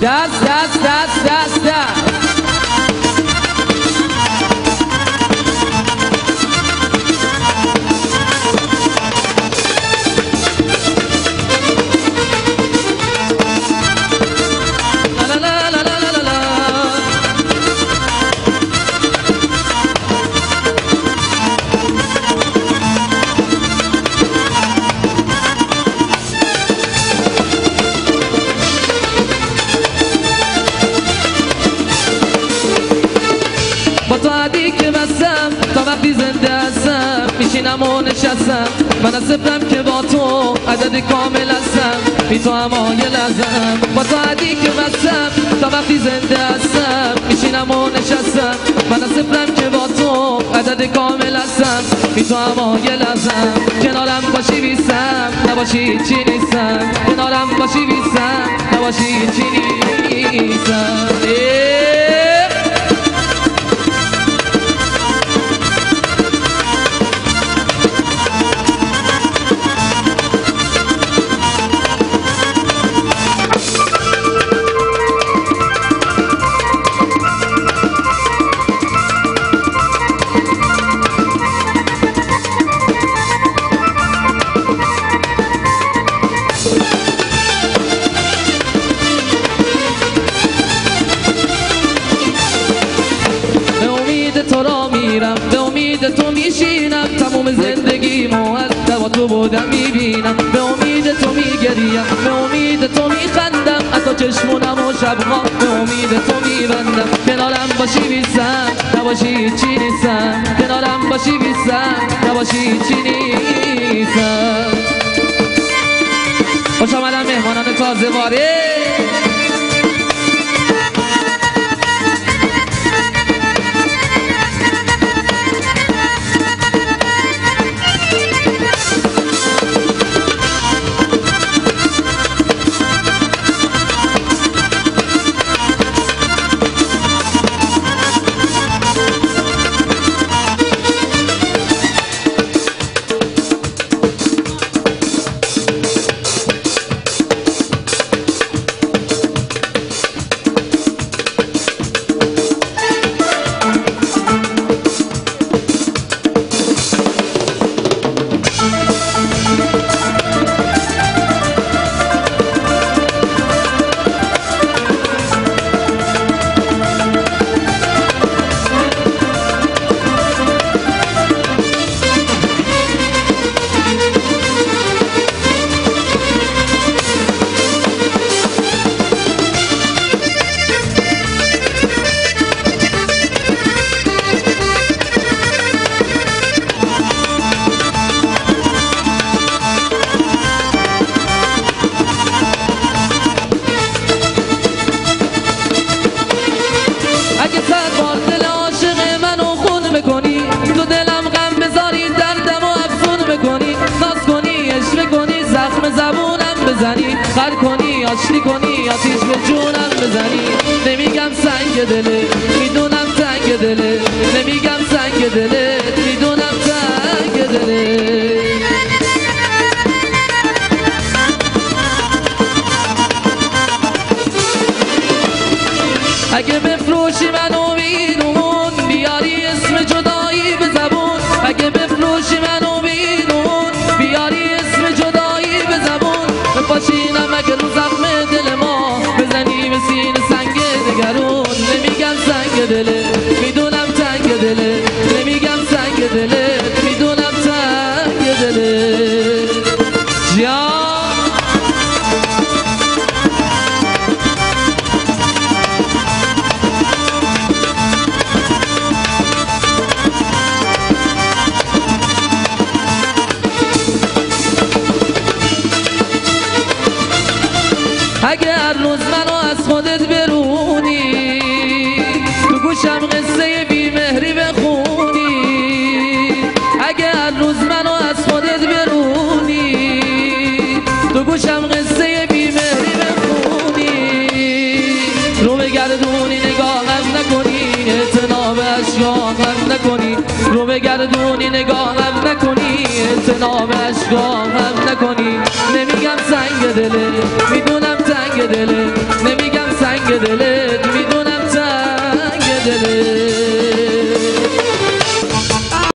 دست دست دست دست دست با تو عدی که بستم تا وقتی زنده هستم میشینم و نشستم من از صفرم که با تو عدد کامل هستم بی تو همایل ازم با تو عدی که بستم تا وقتی زنده هستم میشینم و نشستم من از صفرم که با تو عدد کامل هستم بی تو همایل ازم کنارم باشی بیستم نباشی چی نیستم کنارم باشی بیستم نباشی چی نیستم به امید تو میشینم تموم زندگیمو از با تو بودم میبینم به امید تو میگریم به امید تو میخندم حتی چشمونم و شبها به امید تو میبندم کنارم باشی بیستم نباشی چی نیستم کنارم باشی بیستم نباشی چی نیستم خوش آمدن مهمانان تازه وارد خر کنی آشتی کنی آتیش به جونم بزنی نمیگم سنگ دله میدونم تنگ دله نمیگم سنگ دله میدونم تنگ دله اگه بفروشی منو بیرون بیاری اسم جدایی به زبون اگه بفروشی منو بیرون بیاری اسم جدایی به زبون بپاشینم اگه رو زخم دل ما بزنی به سینه سنگ دگرون نمیگم سنگ دله میدونم تنگ دله نمیگم سنگ دله میدونم تنگ دله جان اگه هر روز منو از خودت برونی تو گوشم قصه بیمهری بخونی اگه هر روز منو از خودت برونی تو گوشم قصه بیمهری بخونی رو بگردونی نگاهم نکنی اعتنا به اشکاهم نکنی رو بگردونی نگاهم نکنی اعتنا به اشکاهم نکنی نمیگم سنگ دله میدونم تنگ دله نمیگم سنگ تنگ دله